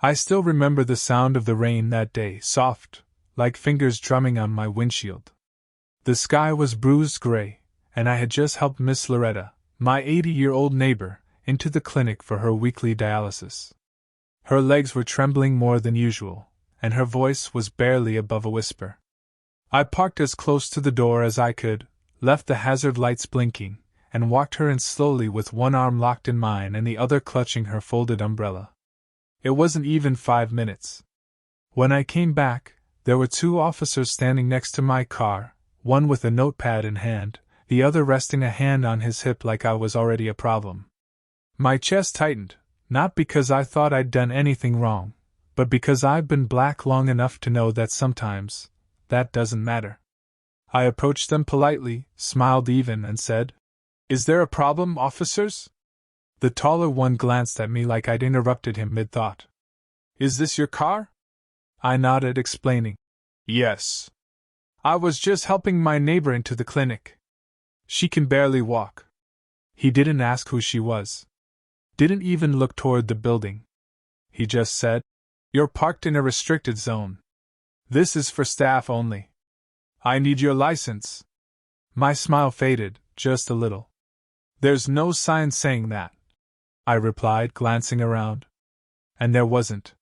I still remember the sound of the rain that day, soft, like fingers drumming on my windshield. The sky was bruised gray, and I had just helped Miss Loretta, my 80-year-old neighbor, into the clinic for her weekly dialysis. Her legs were trembling more than usual, and her voice was barely above a whisper. I parked as close to the door as I could, left the hazard lights blinking, and walked her in slowly with one arm locked in mine and the other clutching her folded umbrella. It wasn't even 5 minutes. When I came back, there were 2 officers standing next to my car, one with a notepad in hand, the other resting a hand on his hip like I was already a problem. My chest tightened, not because I thought I'd done anything wrong, but because I've been black long enough to know that sometimes, that doesn't matter. I approached them politely, smiled even, and said, "Is there a problem, officers?" The taller one glanced at me like I'd interrupted him mid-thought. "Is this your car?" I nodded, explaining. "Yes. I was just helping my neighbor into the clinic. She can barely walk." He didn't ask who she was. Didn't even look toward the building. He just said, "You're parked in a restricted zone. This is for staff only. I need your license." My smile faded, just a little. "There's no sign saying that," I replied, glancing around. And there wasn't.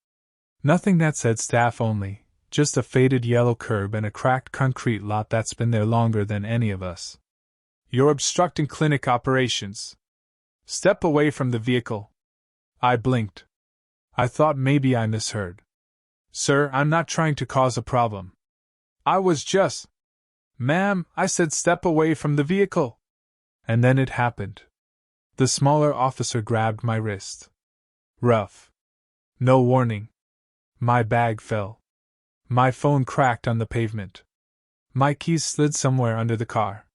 Nothing that said staff only, just a faded yellow curb and a cracked concrete lot that's been there longer than any of us. "You're obstructing clinic operations. Step away from the vehicle." I blinked. I thought maybe I misheard. "Sir, I'm not trying to cause a problem. I was just—" "Ma'am, I said step away from the vehicle." And then it happened. The smaller officer grabbed my wrist. Rough. No warning. My bag fell. My phone cracked on the pavement. My keys slid somewhere under the car.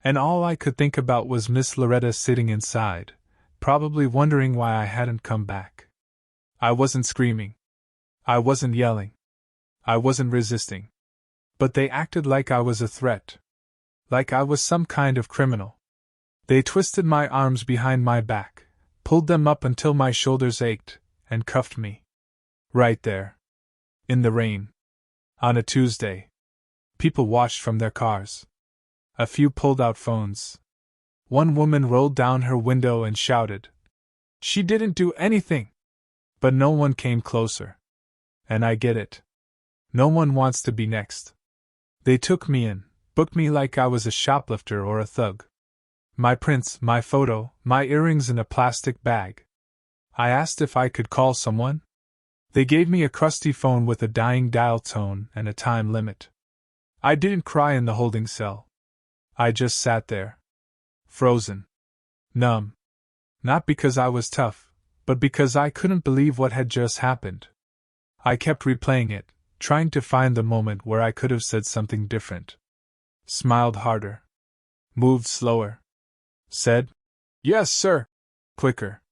And all I could think about was Miss Loretta sitting inside, probably wondering why I hadn't come back. I wasn't screaming. I wasn't yelling. I wasn't resisting. But they acted like I was a threat. Like I was some kind of criminal. They twisted my arms behind my back, pulled them up until my shoulders ached, and cuffed me. Right there. In the rain. On a Tuesday. People watched from their cars. A few pulled out phones. One woman rolled down her window and shouted, "She didn't do anything!" But no one came closer. And I get it. No one wants to be next. They took me in, booked me like I was a shoplifter or a thug. My prints, my photo, my earrings in a plastic bag. I asked if I could call someone. They gave me a crusty phone with a dying dial tone and a time limit. I didn't cry in the holding cell. I just sat there. Frozen. Numb. Not because I was tough, but because I couldn't believe what had just happened. I kept replaying it, trying to find the moment where I could have said something different. Smiled harder. Moved slower. Said, "Yes, sir," quicker.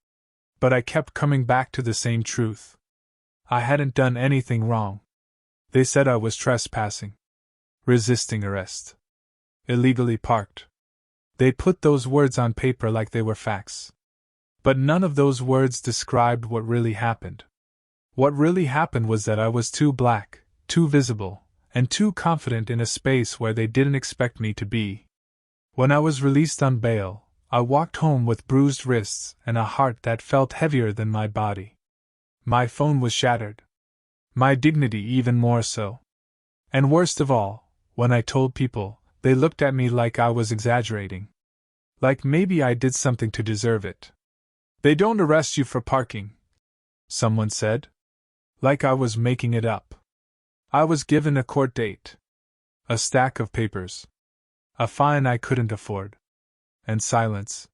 But I kept coming back to the same truth. I hadn't done anything wrong. They said I was trespassing. Resisting arrest. Illegally parked. They put those words on paper like they were facts. But none of those words described what really happened. What really happened was that I was too black, too visible, and too confident in a space where they didn't expect me to be. When I was released on bail, I walked home with bruised wrists and a heart that felt heavier than my body. My phone was shattered. My dignity even more so. And worst of all, when I told people, they looked at me like I was exaggerating. Like maybe I did something to deserve it. "They don't arrest you for parking," someone said. Like I was making it up. I was given a court date. A stack of papers. A fine I couldn't afford. And silence.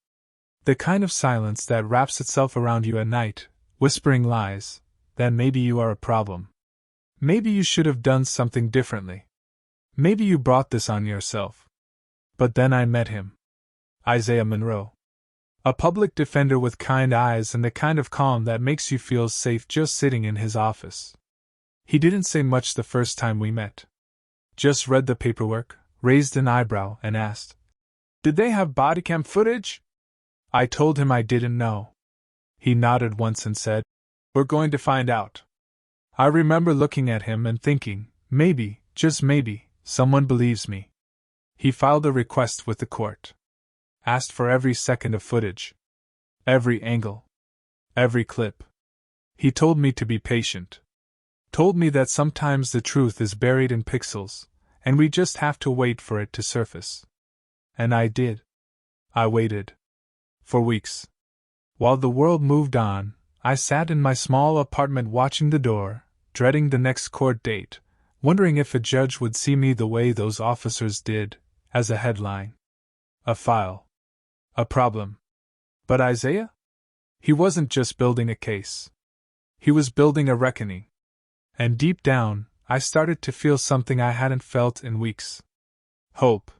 The kind of silence that wraps itself around you at night, whispering lies, that maybe you are a problem. Maybe you should have done something differently. Maybe you brought this on yourself. But then I met him. Isaiah Monroe. A public defender with kind eyes and the kind of calm that makes you feel safe just sitting in his office. He didn't say much the first time we met. Just read the paperwork, raised an eyebrow, and asked, "Did they have bodycam footage?" I told him I didn't know. He nodded once and said, "We're going to find out." I remember looking at him and thinking, maybe, just maybe, someone believes me. He filed a request with the court. Asked for every second of footage. Every angle. Every clip. He told me to be patient. Told me that sometimes the truth is buried in pixels, and we just have to wait for it to surface. And I did. I waited. For weeks. While the world moved on, I sat in my small apartment watching the door, dreading the next court date, wondering if a judge would see me the way those officers did, as a headline. A file. A problem. But Isaiah? He wasn't just building a case. He was building a reckoning. And deep down, I started to feel something I hadn't felt in weeks. Hope.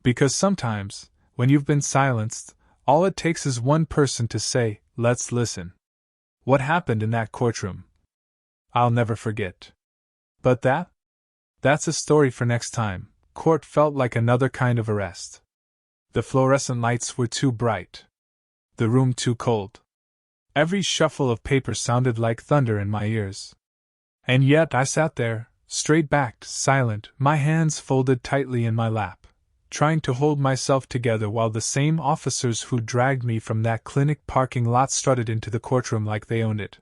Because sometimes, when you've been silenced, all it takes is one person to say, let's listen. What happened in that courtroom? I'll never forget. But that's a story for next time. Court felt like another kind of arrest. The fluorescent lights were too bright. The room too cold. Every shuffle of paper sounded like thunder in my ears. And yet I sat there, straight-backed, silent, my hands folded tightly in my lap, trying to hold myself together while the same officers who dragged me from that clinic parking lot strutted into the courtroom like they owned it.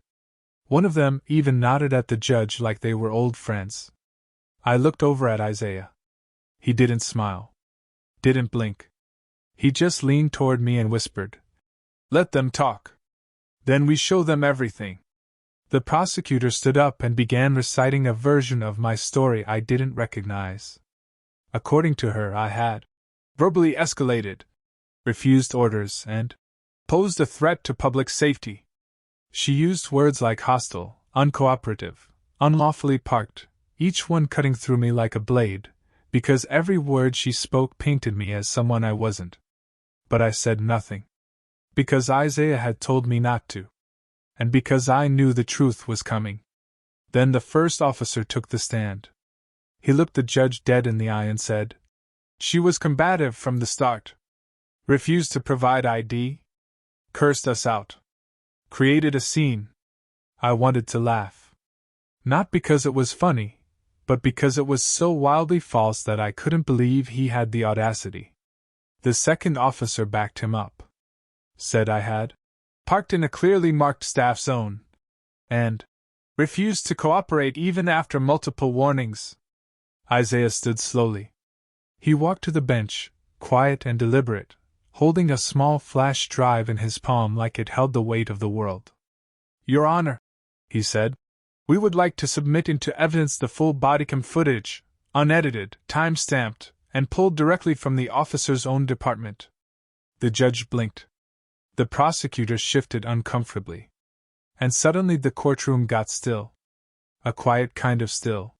One of them even nodded at the judge like they were old friends. I looked over at Isaiah. He didn't smile. Didn't blink. He just leaned toward me and whispered, "Let them talk. Then we show them everything." The prosecutor stood up and began reciting a version of my story I didn't recognize. According to her, I had verbally escalated, refused orders, and posed a threat to public safety. She used words like hostile, uncooperative, unlawfully parked, each one cutting through me like a blade, because every word she spoke painted me as someone I wasn't. But I said nothing. Because Isaiah had told me not to. And because I knew the truth was coming. Then the first officer took the stand. He looked the judge dead in the eye and said, "She was combative from the start. Refused to provide ID. Cursed us out. Created a scene." I wanted to laugh. Not because it was funny, but because it was so wildly false that I couldn't believe he had the audacity. The second officer backed him up. Said I had parked in a clearly marked staff zone, and refused to cooperate even after multiple warnings. Isaiah stood slowly. He walked to the bench, quiet and deliberate, holding a small flash drive in his palm like it held the weight of the world. "Your Honor," he said, "we would like to submit into evidence the full Bodycam footage, unedited, time-stamped, and pulled directly from the officer's own department." The judge blinked. The prosecutor shifted uncomfortably. And suddenly the courtroom got still. A quiet kind of still.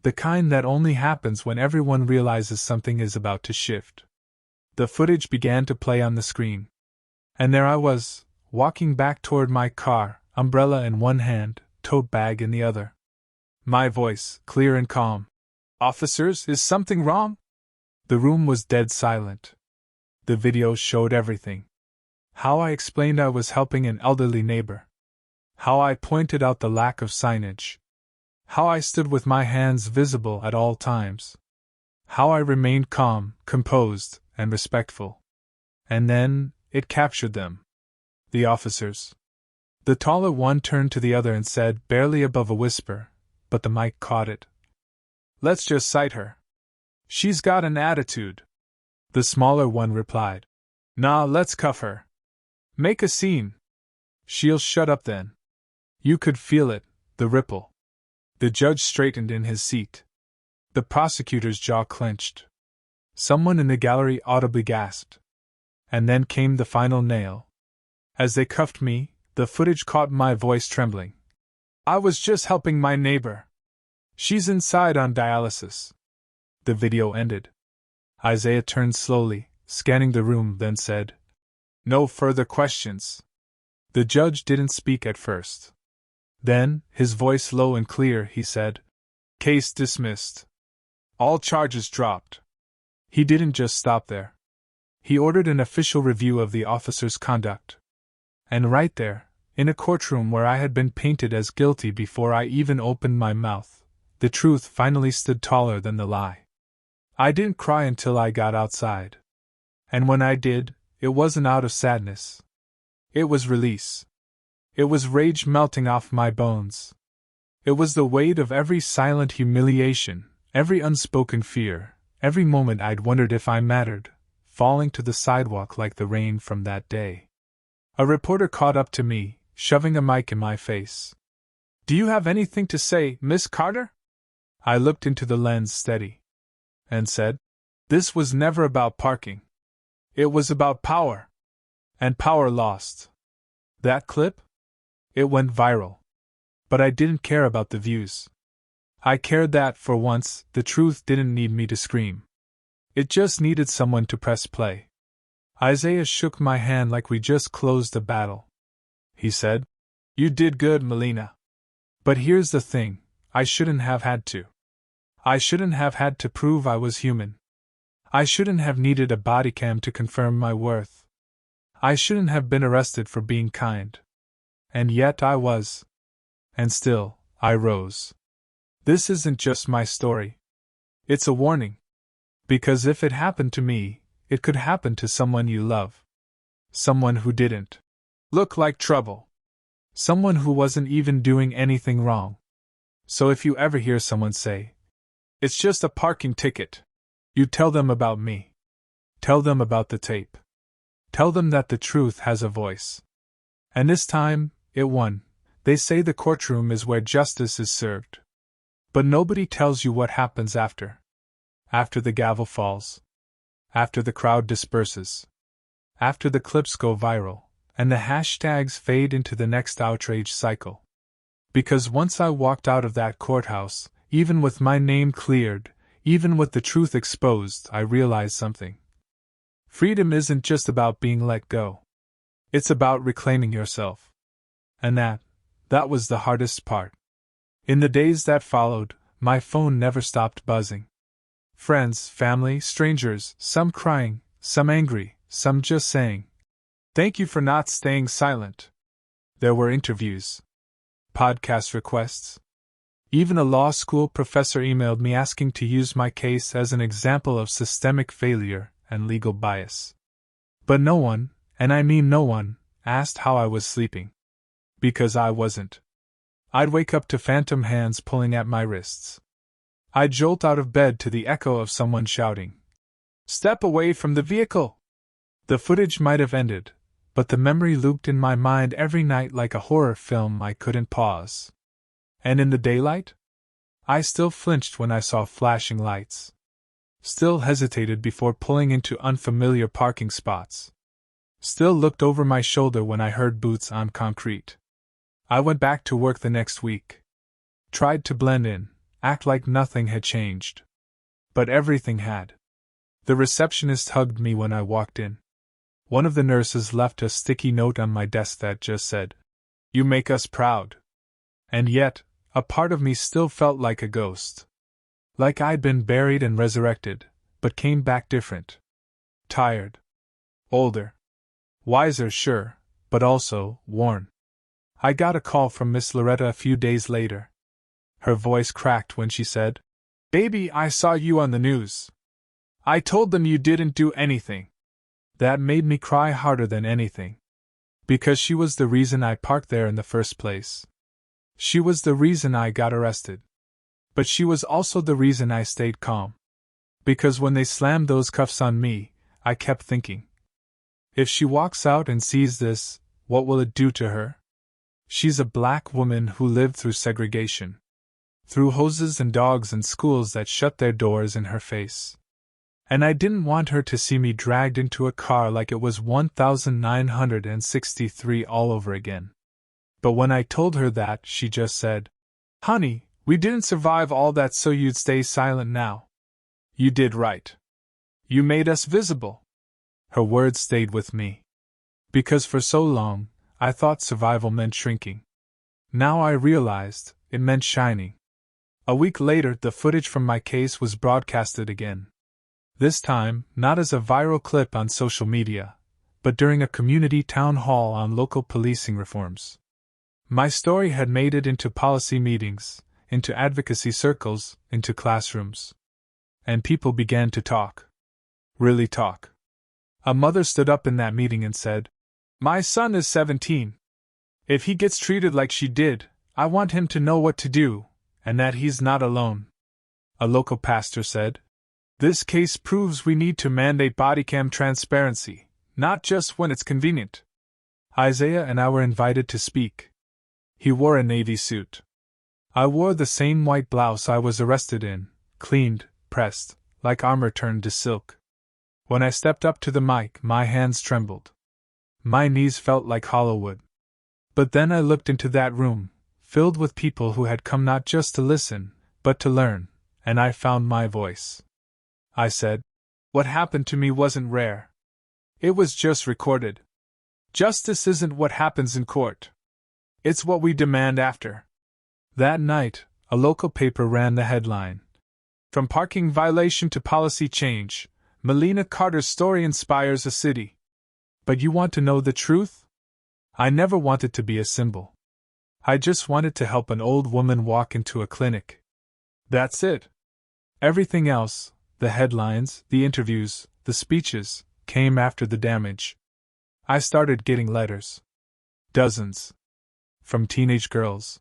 The kind that only happens when everyone realizes something is about to shift. The footage began to play on the screen. And there I was, walking back toward my car, umbrella in one hand, tote bag in the other. My voice, clear and calm. "Officers, is something wrong?" The room was dead silent. The video showed everything. How I explained I was helping an elderly neighbor. How I pointed out the lack of signage. How I stood with my hands visible at all times. How I remained calm, composed, and respectful. And then, it captured them. The officers. The taller one turned to the other and said, barely above a whisper, but the mic caught it, "Let's just cite her. She's got an attitude." The smaller one replied, "Nah, let's cuff her. Make a scene. She'll shut up then." You could feel it, the ripple. The judge straightened in his seat. The prosecutor's jaw clenched. Someone in the gallery audibly gasped. And then came the final nail. As they cuffed me, the footage caught my voice trembling. "I was just helping my neighbor. She's inside on dialysis." The video ended. Isaiah turned slowly, scanning the room, then said, "No further questions." The judge didn't speak at first. Then, his voice low and clear, he said, "Case dismissed. All charges dropped." He didn't just stop there. He ordered an official review of the officer's conduct. And right there, in a courtroom where I had been painted as guilty before I even opened my mouth, the truth finally stood taller than the lie. I didn't cry until I got outside. And when I did, it wasn't out of sadness. It was release. It was rage melting off my bones. It was the weight of every silent humiliation, every unspoken fear, every moment I'd wondered if I mattered, falling to the sidewalk like the rain from that day. A reporter caught up to me, shoving a mic in my face. "Do you have anything to say, Miss Carter?" I looked into the lens steady. And said, "This was never about parking. It was about power. And power lost. That clip? It went viral. But I didn't care about the views. I cared that, for once, the truth didn't need me to scream. It just needed someone to press play." Isaiah shook my hand like we just closed a battle. He said, "You did good, Molina. But here's the thing, I shouldn't have had to. I shouldn't have had to prove I was human. I shouldn't have needed a bodycam to confirm my worth. I shouldn't have been arrested for being kind. And yet I was. And still, I rose. This isn't just my story. It's a warning. Because if it happened to me, it could happen to someone you love. Someone who didn't look like trouble. Someone who wasn't even doing anything wrong. So if you ever hear someone say, "It's just a parking ticket," you tell them about me. Tell them about the tape. Tell them that the truth has a voice. And this time, it won. They say the courtroom is where justice is served. But nobody tells you what happens after. After the gavel falls. After the crowd disperses. After the clips go viral, and the hashtags fade into the next outrage cycle. Because once I walked out of that courthouse, even with my name cleared, even with the truth exposed, I realized something. Freedom isn't just about being let go. It's about reclaiming yourself. And that was the hardest part. In the days that followed, my phone never stopped buzzing. Friends, family, strangers, some crying, some angry, some just saying, "Thank you for not staying silent." There were interviews. Podcast requests. Even a law school professor emailed me asking to use my case as an example of systemic failure and legal bias. But no one, and I mean no one, asked how I was sleeping. Because I wasn't. I'd wake up to phantom hands pulling at my wrists. I'd jolt out of bed to the echo of someone shouting, "Step away from the vehicle!" The footage might have ended, but the memory looped in my mind every night like a horror film I couldn't pause. And in the daylight? I still flinched when I saw flashing lights. Still hesitated before pulling into unfamiliar parking spots. Still looked over my shoulder when I heard boots on concrete. I went back to work the next week. Tried to blend in, act like nothing had changed. But everything had. The receptionist hugged me when I walked in. One of the nurses left a sticky note on my desk that just said, "You make us proud." And yet, a part of me still felt like a ghost. Like I'd been buried and resurrected, but came back different. Tired. Older. Wiser, sure, but also worn. I got a call from Miss Loretta a few days later. Her voice cracked when she said, "Baby, I saw you on the news. I told them you didn't do anything." That made me cry harder than anything. Because she was the reason I parked there in the first place. She was the reason I got arrested. But she was also the reason I stayed calm. Because when they slammed those cuffs on me, I kept thinking, if she walks out and sees this, what will it do to her? She's a black woman who lived through segregation. Through hoses and dogs and schools that shut their doors in her face. And I didn't want her to see me dragged into a car like it was 1963 all over again. But when I told her that, she just said, "Honey, we didn't survive all that so you'd stay silent now. You did right. You made us visible." Her words stayed with me. Because for so long, I thought survival meant shrinking. Now I realized it meant shining. A week later, the footage from my case was broadcasted again. This time, not as a viral clip on social media, but during a community town hall on local policing reforms. My story had made it into policy meetings, into advocacy circles, into classrooms. And people began to talk. Really talk. A mother stood up in that meeting and said, "My son is 17. If he gets treated like she did, I want him to know what to do, and that he's not alone." A local pastor said, "This case proves we need to mandate bodycam transparency, not just when it's convenient." Isaiah and I were invited to speak. He wore a navy suit. I wore the same white blouse I was arrested in, cleaned, pressed, like armor turned to silk. When I stepped up to the mic, my hands trembled. My knees felt like hollow wood. But then I looked into that room, filled with people who had come not just to listen, but to learn, and I found my voice. I said, "What happened to me wasn't rare. It was just recorded. Justice isn't what happens in court. It's what we demand after." That night, a local paper ran the headline, "From parking violation to policy change, Molina Carter's story inspires a city." But you want to know the truth? I never wanted to be a symbol. I just wanted to help an old woman walk into a clinic. That's it. Everything else, the headlines, the interviews, the speeches, came after the damage. I started getting letters. Dozens. From teenage girls.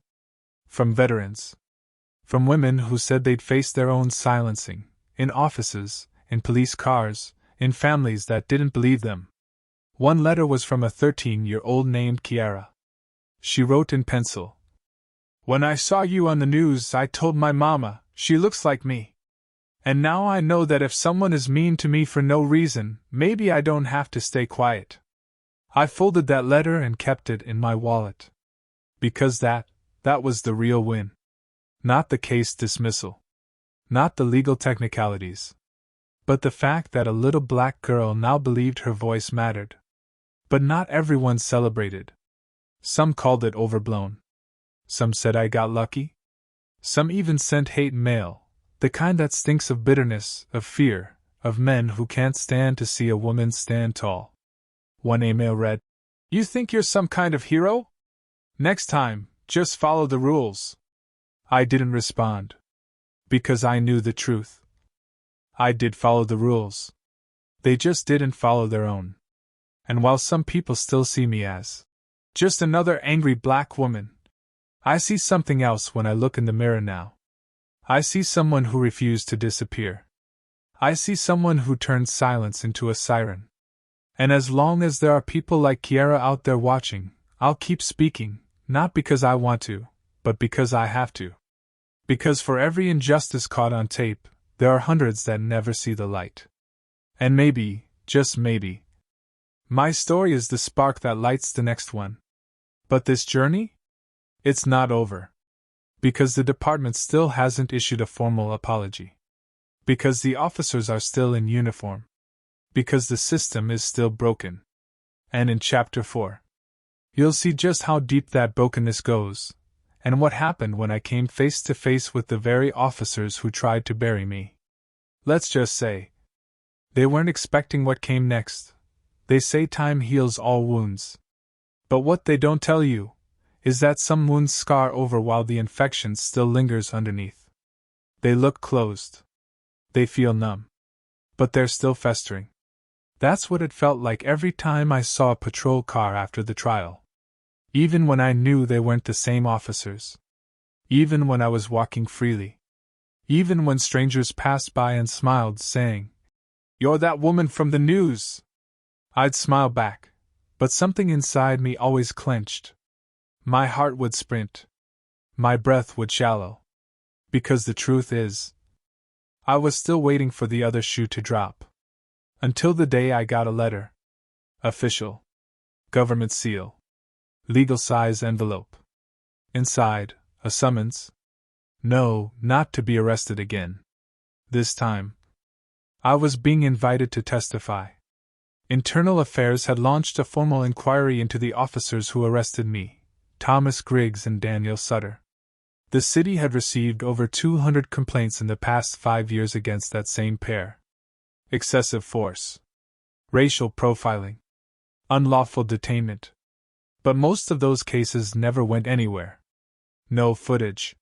From veterans. From women who said they'd faced their own silencing, in offices, in police cars, in families that didn't believe them. One letter was from a 13-year-old named Kiara. She wrote in pencil, "When I saw you on the news, I told my mama, she looks like me. And now I know that if someone is mean to me for no reason, maybe I don't have to stay quiet." I folded that letter and kept it in my wallet. Because that was the real win. Not the case dismissal. Not the legal technicalities. But the fact that a little black girl now believed her voice mattered. But not everyone celebrated. Some called it overblown. Some said I got lucky. Some even sent hate mail, the kind that stinks of bitterness, of fear, of men who can't stand to see a woman stand tall. One email read, "You think you're some kind of hero? Next time, just follow the rules." I didn't respond. Because I knew the truth. I did follow the rules. They just didn't follow their own. And while some people still see me as just another angry black woman, I see something else when I look in the mirror now. I see someone who refused to disappear. I see someone who turned silence into a siren. And as long as there are people like Kiara out there watching, I'll keep speaking, not because I want to, but because I have to. Because for every injustice caught on tape, there are hundreds that never see the light. And maybe, just maybe, my story is the spark that lights the next one. But this journey? It's not over. Because the department still hasn't issued a formal apology. Because the officers are still in uniform. Because the system is still broken. And in Chapter 4, you'll see just how deep that brokenness goes, and what happened when I came face to face with the very officers who tried to bury me. Let's just say, they weren't expecting what came next. They say time heals all wounds. But what they don't tell you is that some wounds scar over while the infection still lingers underneath. They look closed. They feel numb. But they're still festering. That's what it felt like every time I saw a patrol car after the trial. Even when I knew they weren't the same officers. Even when I was walking freely. Even when strangers passed by and smiled, saying, "You're that woman from the news." I'd smile back, but something inside me always clenched. My heart would sprint. My breath would shallow. Because the truth is, I was still waiting for the other shoe to drop. Until the day I got a letter. Official. Government seal. Legal size envelope. Inside, a summons. No, not to be arrested again. This time, I was being invited to testify. Internal Affairs had launched a formal inquiry into the officers who arrested me, Thomas Griggs and Daniel Sutter. The city had received over 200 complaints in the past 5 years against that same pair. Excessive force. Racial profiling. Unlawful detainment. But most of those cases never went anywhere. No footage.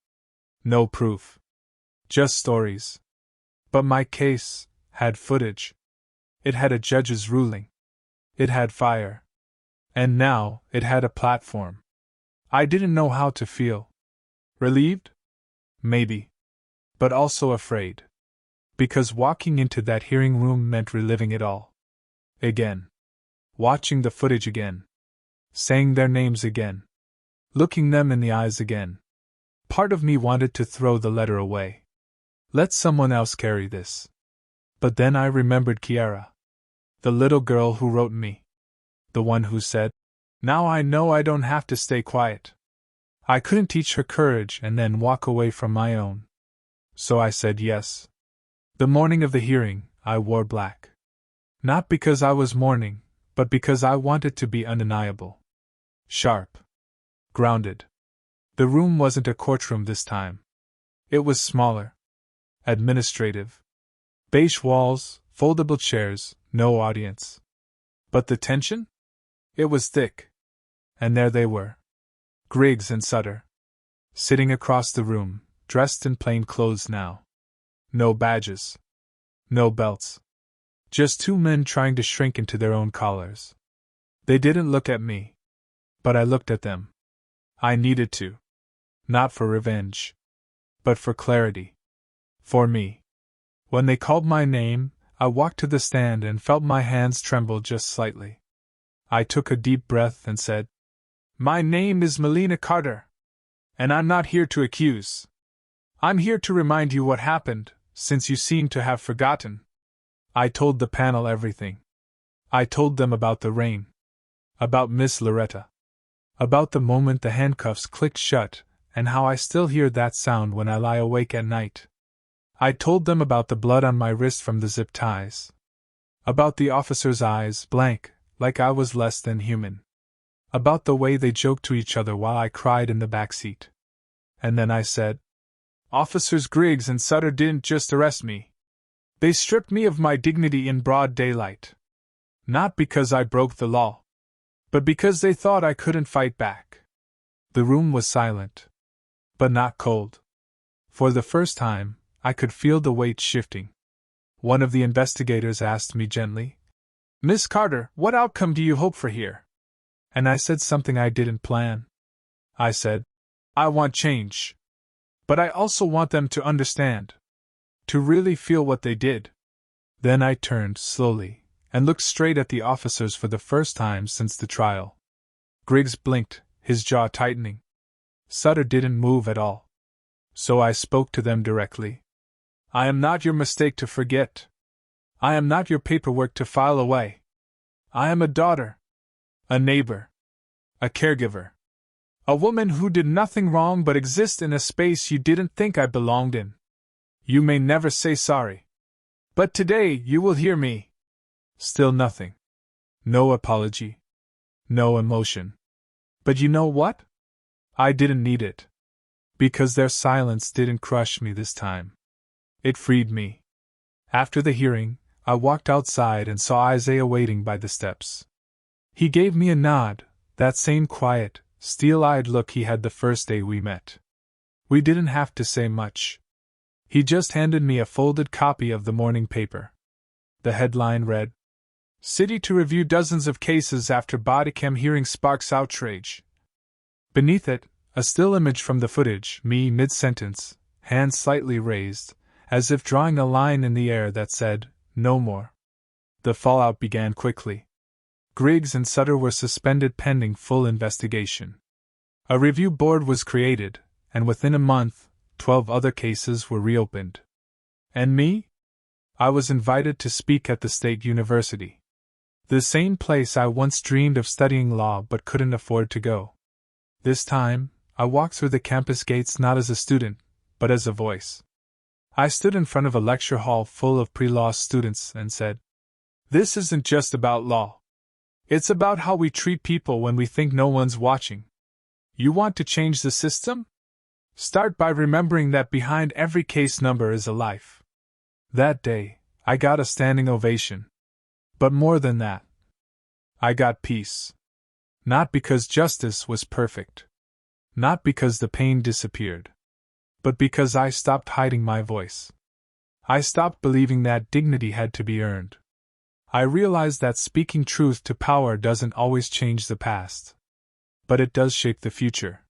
No proof. Just stories. But my case had footage. It had a judge's ruling. It had fire. And now it had a platform. I didn't know how to feel. Relieved? Maybe. But also afraid. Because walking into that hearing room meant reliving it all. Again. Watching the footage again. Saying their names again. Looking them in the eyes again. Part of me wanted to throw the letter away. Let someone else carry this. But then I remembered Kiara. The little girl who wrote me. The one who said, "Now I know I don't have to stay quiet." I couldn't teach her courage and then walk away from my own. So I said yes. The morning of the hearing, I wore black. Not because I was mourning, but because I wanted to be undeniable. Sharp. Grounded. The room wasn't a courtroom this time. It was smaller. Administrative. Beige walls, foldable chairs, no audience. But the tension? It was thick. And there they were. Griggs and Sutter. Sitting across the room, dressed in plain clothes now. No badges. No belts. Just two men trying to shrink into their own collars. They didn't look at me. But I looked at them. I needed to. Not for revenge. But for clarity. For me. When they called my name, I walked to the stand and felt my hands tremble just slightly. I took a deep breath and said, "My name is Molina Carter. And I'm not here to accuse. I'm here to remind you what happened, since you seem to have forgotten." I told the panel everything. I told them about the rain. About Miss Loretta. About the moment the handcuffs clicked shut, and how I still hear that sound when I lie awake at night. I told them about the blood on my wrist from the zip ties. About the officers' eyes, blank, like I was less than human. About the way they joked to each other while I cried in the back seat. And then I said, "Officers Griggs and Sutter didn't just arrest me. They stripped me of my dignity in broad daylight. Not because I broke the law, but because they thought I couldn't fight back." The room was silent. But not cold. For the first time, I could feel the weight shifting. One of the investigators asked me gently, "Miss Carter, what outcome do you hope for here?" And I said something I didn't plan. I said, "I want change. But I also want them to understand. To really feel what they did." Then I turned slowly and looked straight at the officers for the first time since the trial. Griggs blinked, his jaw tightening. Sutter didn't move at all. So I spoke to them directly. "I am not your mistake to forget. I am not your paperwork to file away. I am a daughter. A neighbor. A caregiver. A woman who did nothing wrong but exist in a space you didn't think I belonged in. You may never say sorry. But today you will hear me." Still nothing. No apology. No emotion. But you know what? I didn't need it. Because their silence didn't crush me this time. It freed me. After the hearing, I walked outside and saw Isaiah waiting by the steps. He gave me a nod, that same quiet, steel-eyed look he had the first day we met. We didn't have to say much. He just handed me a folded copy of the morning paper. The headline read, "City to review dozens of cases after Bodycam hearing sparks outrage." Beneath it, a still image from the footage, me mid-sentence, hands slightly raised, as if drawing a line in the air that said, "No more." The fallout began quickly. Griggs and Sutter were suspended pending full investigation. A review board was created, and within a month, 12 other cases were reopened. And me? I was invited to speak at the State University. The same place I once dreamed of studying law but couldn't afford to go. This time, I walked through the campus gates not as a student, but as a voice. I stood in front of a lecture hall full of pre-law students and said, "This isn't just about law. It's about how we treat people when we think no one's watching. You want to change the system? Start by remembering that behind every case number is a life." That day, I got a standing ovation. But more than that, I got peace. Not because justice was perfect. Not because the pain disappeared. But because I stopped hiding my voice. I stopped believing that dignity had to be earned. I realized that speaking truth to power doesn't always change the past. But it does shape the future.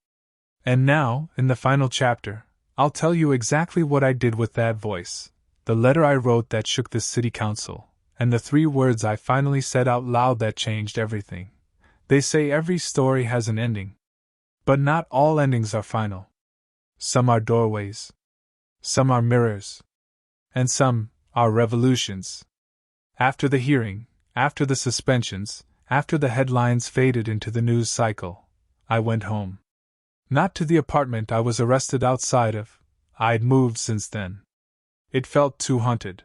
And now, in the final chapter, I'll tell you exactly what I did with that voice, the letter I wrote that shook the city council, and the 3 words I finally said out loud that changed everything. They say every story has an ending. But not all endings are final. Some are doorways. Some are mirrors. And some are revolutions. After the hearing, after the suspensions, after the headlines faded into the news cycle, I went home. Not to the apartment I was arrested outside of. I'd moved since then. It felt too haunted.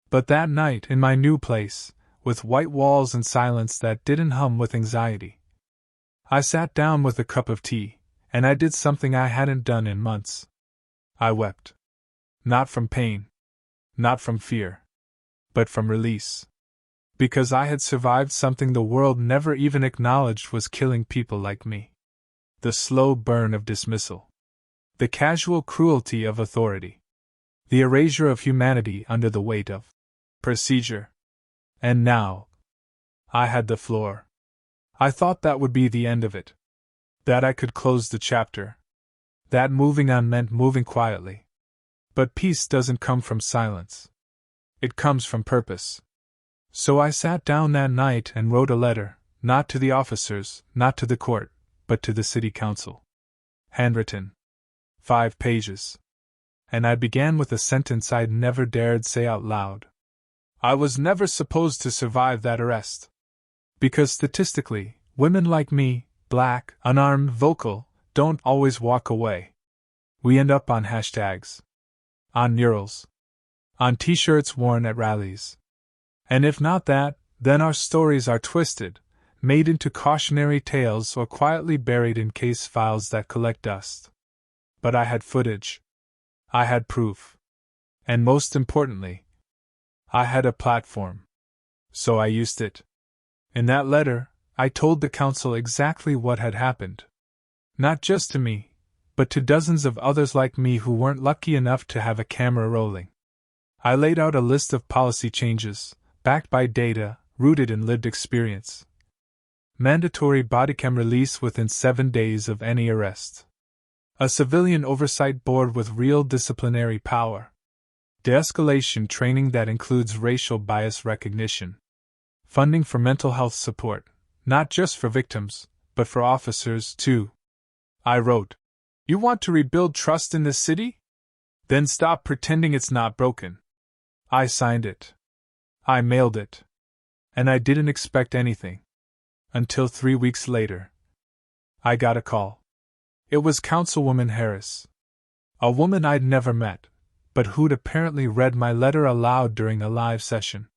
But that night, in my new place, with white walls and silence that didn't hum with anxiety, I sat down with a cup of tea, and I did something I hadn't done in months. I wept. Not from pain. Not from fear. But from release. Because I had survived something the world never even acknowledged was killing people like me. The slow burn of dismissal. The casual cruelty of authority. The erasure of humanity under the weight of procedure. And now, I had the floor. I thought that would be the end of it. That I could close the chapter. That moving on meant moving quietly. But peace doesn't come from silence. It comes from purpose. So I sat down that night and wrote a letter, not to the officers, not to the court, but to the city council. Handwritten. 5 pages. And I began with a sentence I'd never dared say out loud. I was never supposed to survive that arrest. Because statistically, women like me, black, unarmed, vocal, don't always walk away. We end up on hashtags. On murals. On t-shirts worn at rallies. And if not that, then our stories are twisted, made into cautionary tales or quietly buried in case files that collect dust. But I had footage. I had proof. And most importantly, I had a platform. So I used it. In that letter, I told the council exactly what had happened. Not just to me, but to dozens of others like me who weren't lucky enough to have a camera rolling. I laid out a list of policy changes, backed by data, rooted in lived experience. Mandatory bodycam release within 7 days of any arrest. A civilian oversight board with real disciplinary power. De-escalation training that includes racial bias recognition. Funding for mental health support, not just for victims, but for officers too. I wrote, "You want to rebuild trust in this city? Then stop pretending it's not broken." I signed it. I mailed it. And I didn't expect anything. Until 3 weeks later, I got a call. It was Councilwoman Harris. A woman I'd never met, but who'd apparently read my letter aloud during a live session.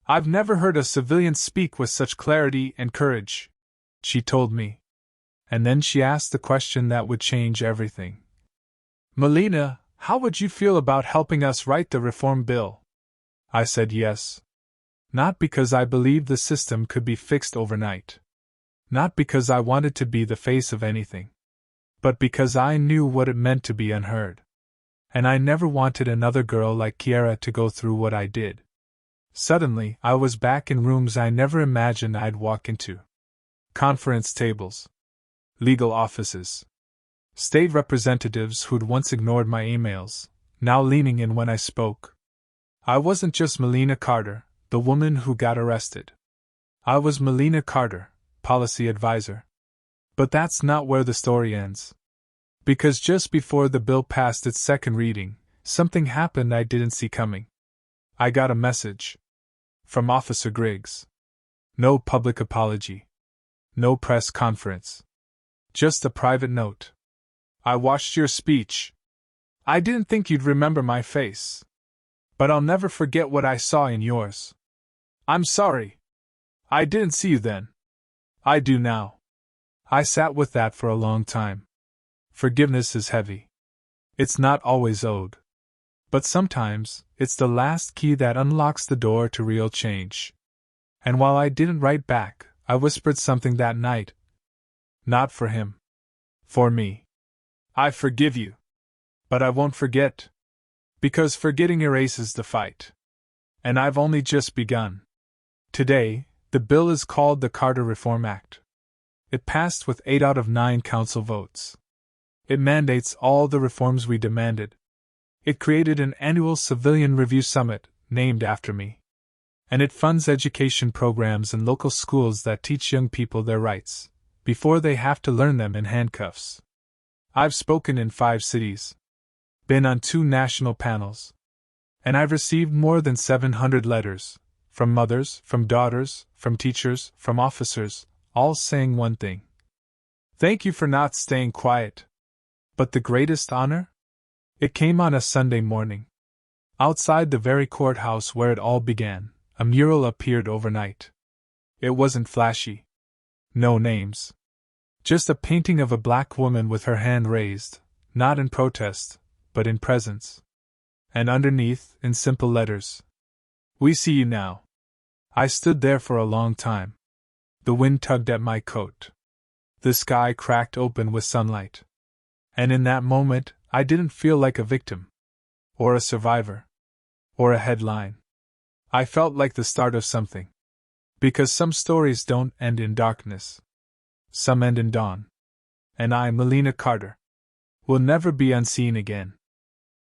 "I've never heard a civilian speak with such clarity and courage," she told me. And then she asked the question that would change everything. "Molina, how would you feel about helping us write the reform bill?" I said yes. Not because I believed the system could be fixed overnight. Not because I wanted to be the face of anything. But because I knew what it meant to be unheard. And I never wanted another girl like Kiara to go through what I did. Suddenly, I was back in rooms I never imagined I'd walk into. Conference tables. Legal offices. State representatives who'd once ignored my emails, now leaning in when I spoke. I wasn't just Molina Carter, the woman who got arrested. I was Molina Carter, policy advisor. But that's not where the story ends. Because just before the bill passed its second reading, something happened I didn't see coming. I got a message. From Officer Griggs. No public apology. No press conference. Just a private note. "I watched your speech. I didn't think you'd remember my face. But I'll never forget what I saw in yours. I'm sorry. I didn't see you then. I do now." I sat with that for a long time. Forgiveness is heavy. It's not always owed. But sometimes, it's the last key that unlocks the door to real change. And while I didn't write back, I whispered something that night, Not for him. For me. I forgive you. But I won't forget. Because forgetting erases the fight. And I've only just begun. Today, the bill is called the Carter Reform Act. It passed with 8 out of 9 council votes. It mandates all the reforms we demanded. It created an annual civilian review summit, named after me. And it funds education programs in local schools that teach young people their rights, before they have to learn them in handcuffs. I've spoken in 5 cities. Been on 2 national panels. And I've received more than 700 letters, from mothers, from daughters, from teachers, from officers, all saying one thing. Thank you for not staying quiet. But the greatest honor? It came on a Sunday morning. Outside the very courthouse where it all began, a mural appeared overnight. It wasn't flashy. No names. Just a painting of a black woman with her hand raised, not in protest, but in presence. And underneath, in simple letters, "We see you now." I stood there for a long time. The wind tugged at my coat. The sky cracked open with sunlight. And in that moment, I didn't feel like a victim. Or a survivor. Or a headline. I felt like the start of something. Because some stories don't end in darkness. Some end in dawn. And I, Molina Carter, will never be unseen again.